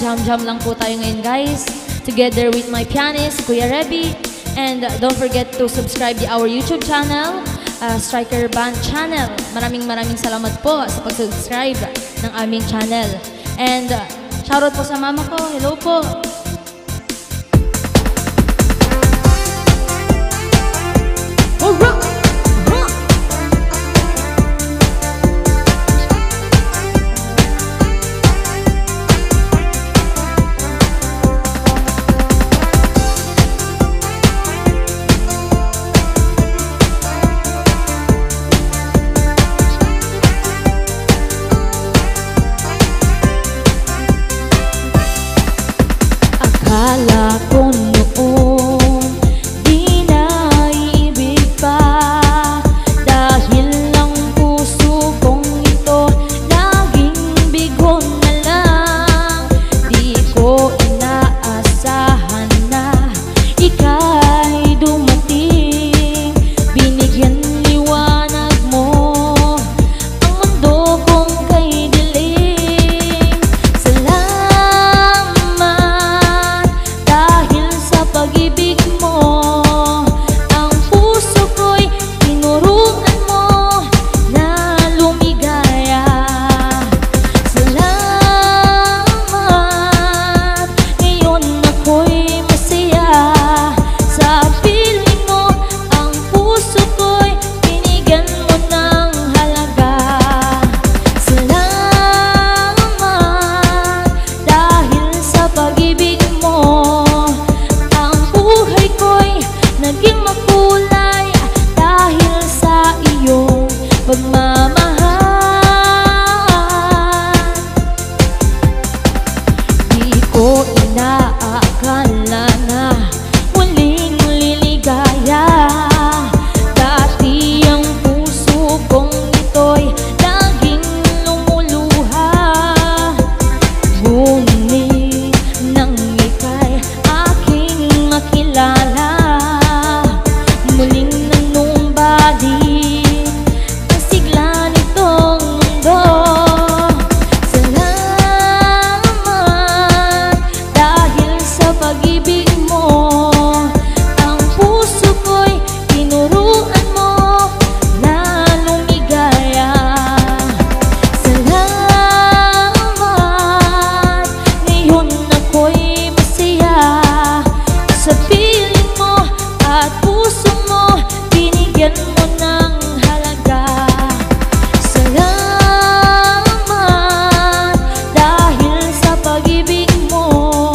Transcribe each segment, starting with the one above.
Jam-jam lang po tayo ngayon, guys. Together with my pianist, Kuya Reby. And don't forget to subscribe to our YouTube channel, Striker Band channel. Maraming salamat po sa pag-subscribe ng aming channel. And shoutout po sa mama ko. Hello po. Akala ko noon di na ibig pa, dahil ang puso kong ito laging bigo na lang. Di ko inaasahan na ika'y dumating, binigyan liwanag mo ang mundo kong kay dilim. Pag-ibig mo, ang puso ko'y tinuruan mo na lumigaya. Salamat, ngayon ako'y masaya sa piling mo. Ang puso ko'y binigyan mo ng halaga. Salamat, dahil sa pag-ibig mo naging makulay dahil sa iyong pagmamahal. Di ko inaakala na muling liligaya. Dati ang puso kong ito'y laging lumuluha, ngunit nang ika'y aking makilala, muling nanumbalik ang sigla nitong mundo. Salamat, dahil sa pag-ibig mo, ang puso ko'y tinuruan mo na lumigaya. Salamat, ngayon ako'y masaya sa piling mo at puso mo, binigyan mo ng halaga. Salamat, dahil sa pag-ibig mo,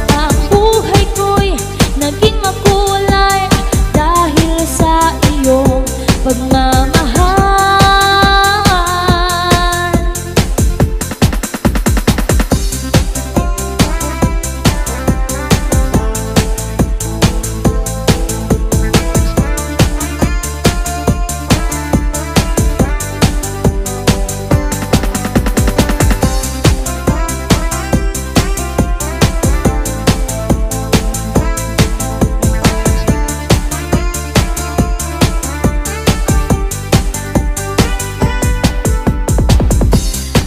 ang buhay ko'y naging makulay dahil sa iyong pagmamahal.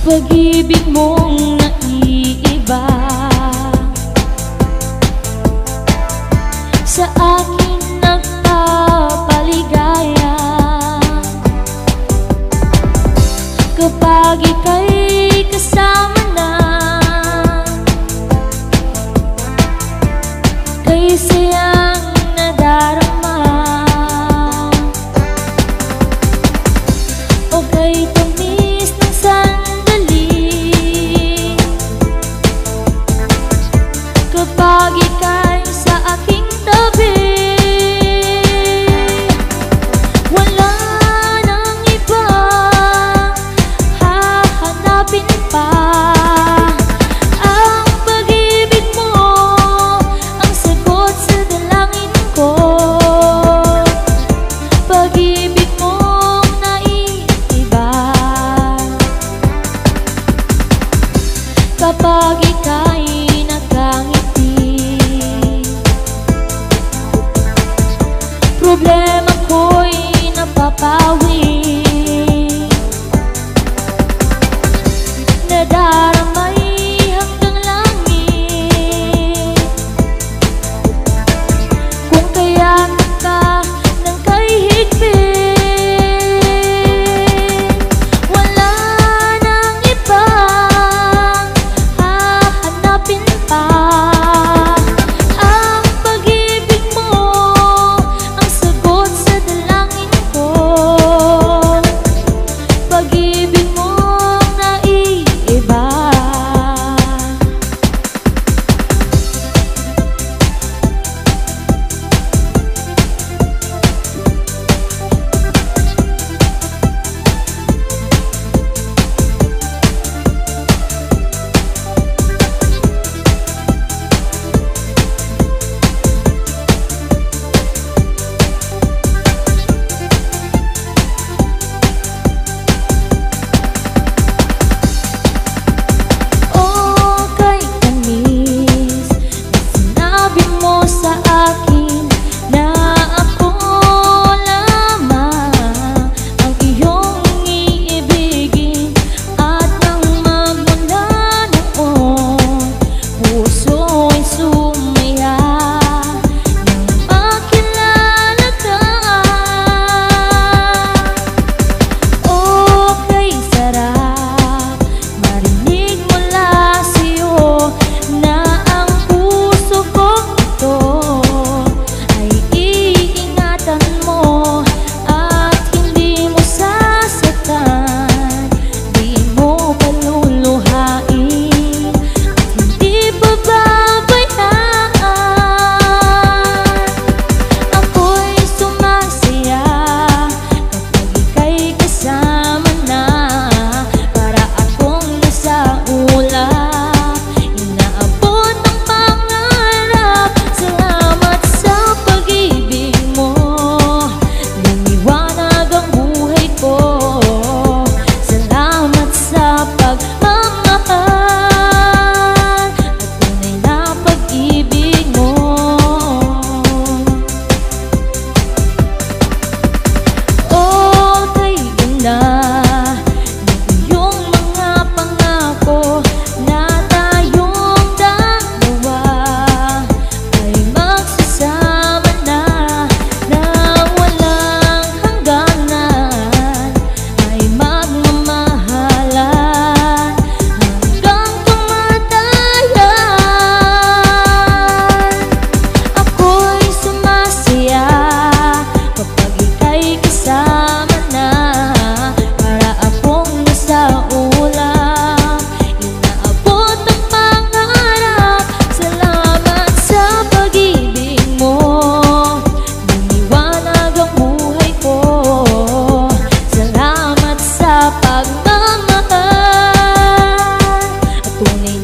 Pag-ibig mong naiiba sa akin nagpapaligaya. Kapag ika'y kasama na, kay sayang nadarama o kay tamis ng sandali. Kapag ika'y sa aking tabi, wala nang iba hahanapin pa. Ang pag-ibig mo ang sagot sa dalangin ko. Pag-ibig mong naiiba kapag ika'y nakangiti. Problema ko'y napapawi, nadaramay hanggang lang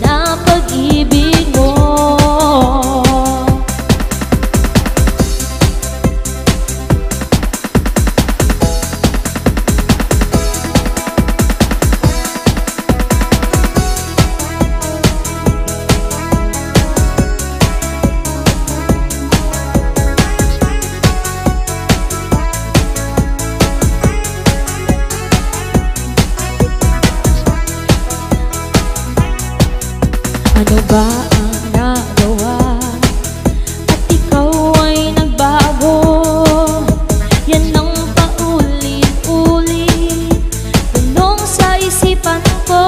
na pag-ibig mo. Ano ba ang nagawa at ikaw ay nagbago? Yan ang paulit-ulit tanong sa isipan ko.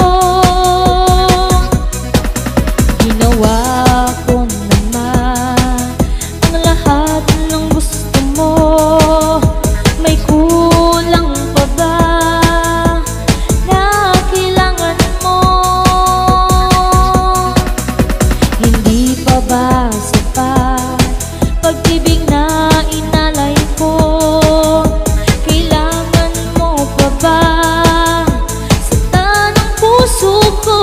Ginawa ko naman ang lahat ng gusto mo. May kulang pa ba na kailangan mo? Hindi pa ba sapat pag-ibig na inalay ko? Kailangan mo pa ba sa tanang puso ko?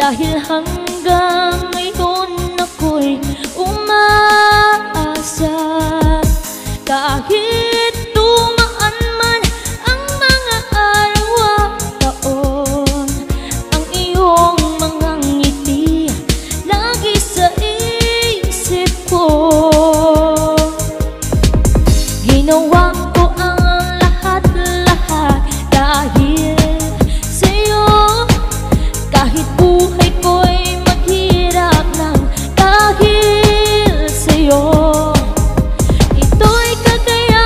Dahil hanggang ngayon ako'y umaasa. Kahit dumaan man ang mga araw at taon, ang iyong mga ngiti lagi sa isip ko. Ginawa ko ang lahat-lahat dahil sa'yo. Kahit buhay ko'y maghirap ng dahil sa'yo. Ito'y kagaya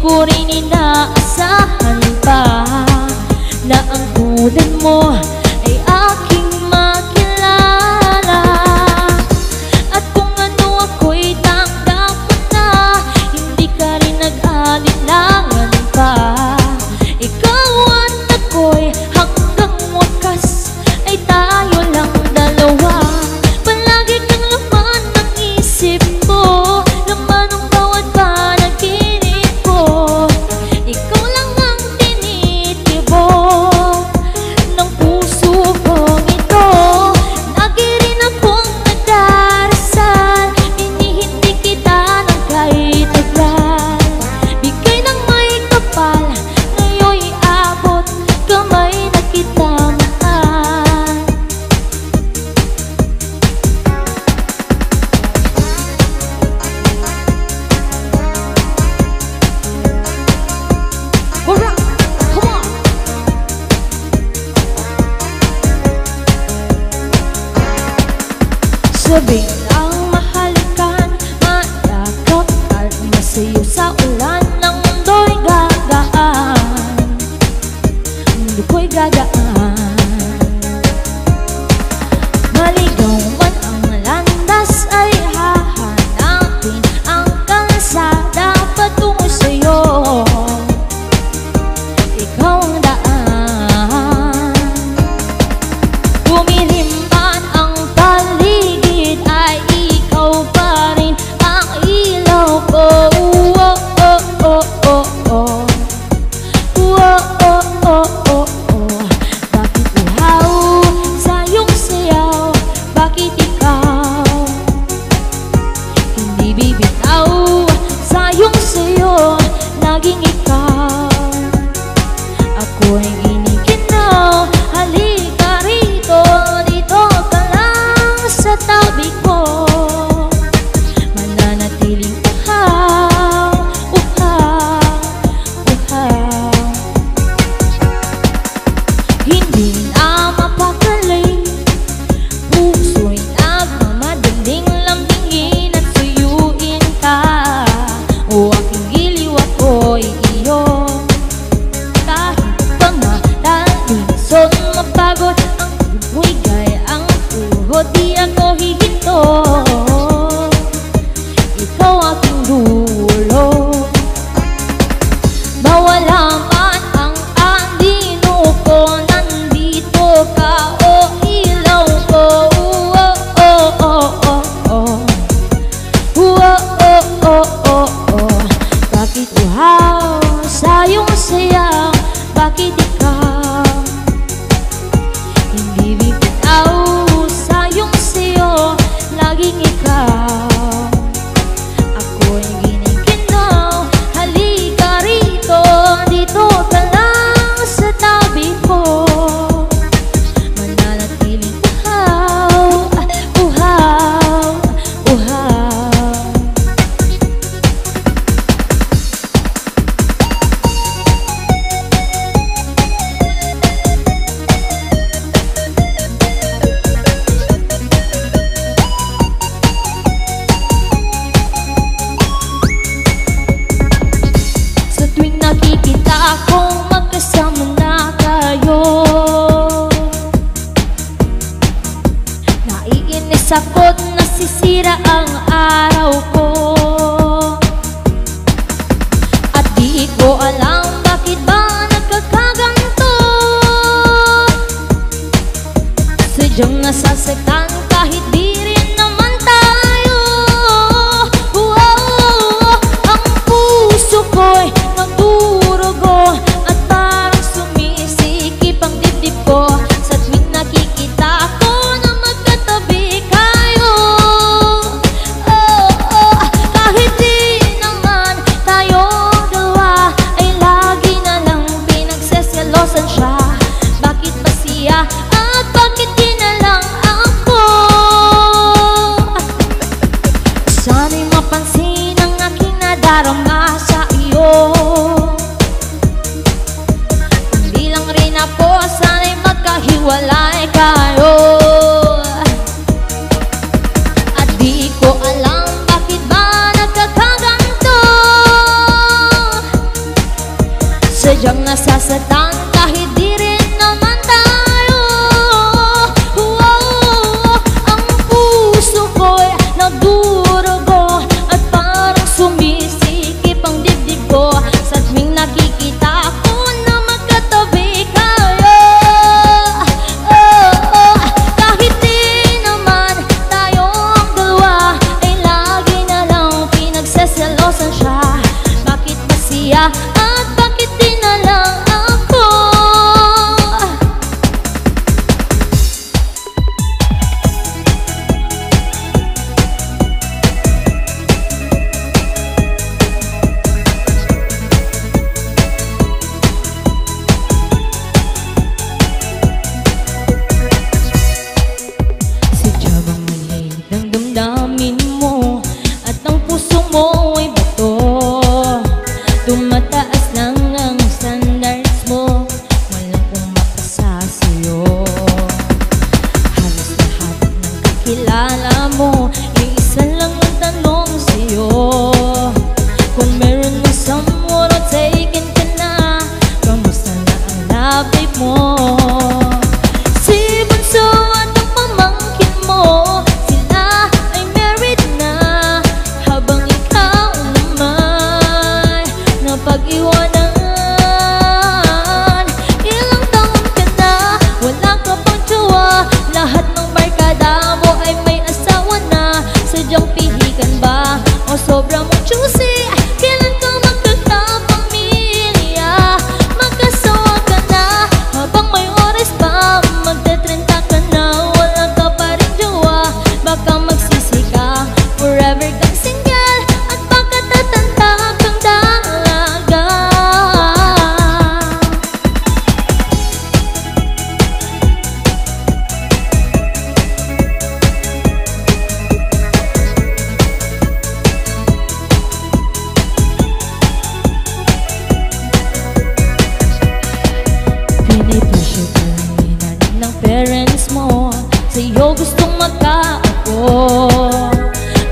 ko rin inaasahan pa na ang tulad mo ay aking makilala. At kung ano ako'y tanggap mo na, hindi ka rin nag-alinlangan pa. Ikaw at ako'y hanggang wakas ay tayo lang dalawa. Palagi kang laman ng isip ko, laman ng bawat panaginip ko. Ikaw lang ang tinitibok ng puso kong ito. Lagi rin akong nagdarasal, hinihindi kita ng kahit agad. Bigay ng may kapal, ngayon'y abot kamay na kita mahal. Alright, come on! Sabing ang mahalikan, mayakap at masayo sa ulan ng mundo'y gagaan. Mundo ko'y gagaan. Maligaw man ang landas ay hahanapin ang kalsada patungo sa'yo. Ikaw ang daan. Bumilim man ang paligid ay ikaw pa rin ang ilaw ko. Oh, oh, oh, oh, oh. Oh, oh, oh, oh, oh. Bakit uhaw sa iyong sayaw? Bakit ikaw hindi bibitaw sa iyong sayo? Laging ikaw ako'y giniginaw. Halika rito, dito ka lang sa tabi ko. Mananatiling uhaw, uhaw, uhaw. Hindi na mapakali, puso'y nagmamadaling lambingin at suyuin ka. O aking giliw, ako'y iyo. Kahit pa madalinson mapagod ang tuboy gaya ang tuhod, di ako hihinto. Ikaw aking dulo. Mawala man ang anino ko, nandito ka, o ilaw ko. Oh, oh, oh, oh, oh. Oh, oh, oh, oh, oh. Bakit uhaw sa iyong sayaw? Bakit ikaw hindi bibitaw sa iyong sayo? Laging ikaw ako'y giniginaw. Halika rito, dito ka lang sa tabi ko. Mananatiling uhaw, uhaw, uhaw. Sa tuwing nakikita akong magkasama na kayo, naiinis ako't nasisira ang araw ko. At di ko alam bakit ba nagkakaganto. Sadyang nasasaktan kahit di rin naman tayo. Wow, ang puso ko'y nagdurugo at parang sumisikip ang dibdib ko sa tuwing nakikita ako na magkatabi kayo. Oh, oh, kahit di naman tayong dalawa ay sadyang nasasaktan kahit di rin naman tayo. Ang puso ko'y nagdurugo at parang sumisikip ang dibdib ko sa tuwing nakikita ko na magkatabi kayo. Kahit di naman tayong dalawa ay lagi na lang pinagseselosan siya. Bakit ba siya at bakit di na lang ako? Sadya bang maliit ang damdamin mo at ang puso mo ay bato? Tumataas lang ang standards mo, walang pumapasa sa'yo. Halos lahat ng kakilala mo, iisa lang ang tanong sa'yo. Kung meron mo someone o taken ka na, kamusta na ang love life mo? Si Bunso at ang pamangkin mo, sila ay married na, habang ikaw naman napag-iwanan. Ilang taon ka na, wala ka pang jowa, lahat ng barkada mo ay may asawa na. Sadyang pihikan ba o sobrang mong choosy? Kailan ka magkakapamilya? Magkasawa ka na habang may oras pa, magte-30 ka na, wala ka pa rin jowa. Baka magsisi ka, forever kang single, at baka tatanda kang dalaga. Pinipressure ka lang inanin ng parents mo, sa'yo gustong magkaapo.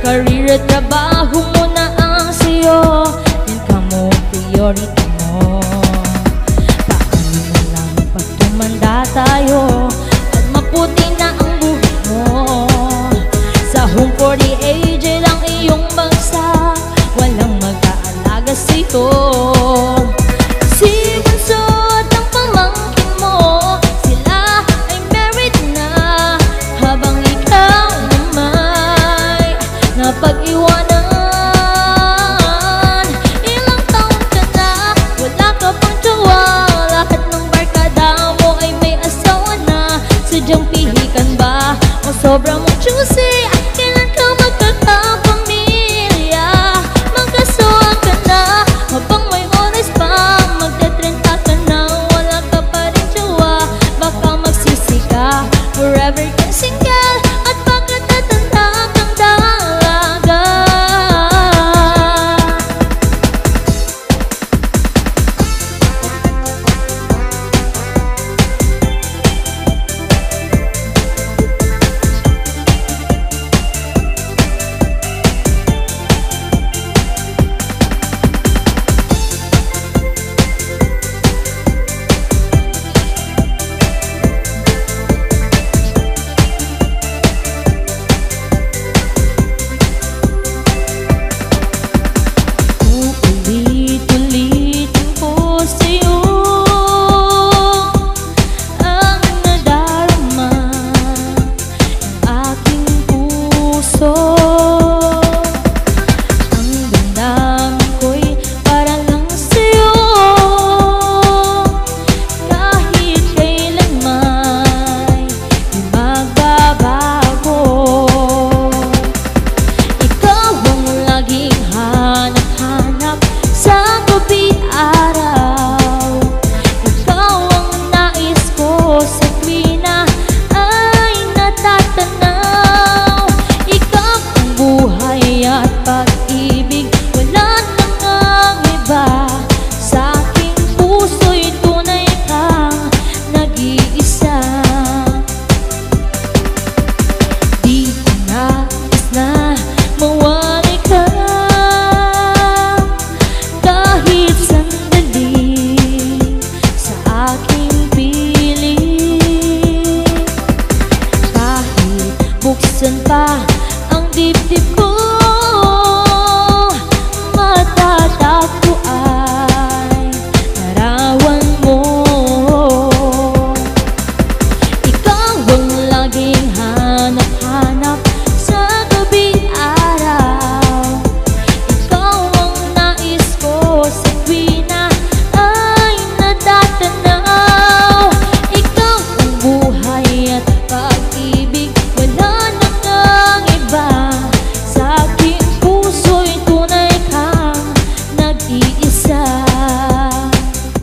Career at trabaho mo na ang sa'yo, yan ka mo, priority mo. Paano na lang pag tumanda tayo at maputi na ang buhay mo? Sa home for the aged ang iyong bagsak, walang mag-aalaga sa'yo. Si Bunso at ang pamangkin mo, sila ay married na, habang ikaw naman napag-iwanan. Ilang taon ka na, wala ka pang jowa, lahat ng barkada mo ay may asawa na. Sadyang pihikan ba o sobrang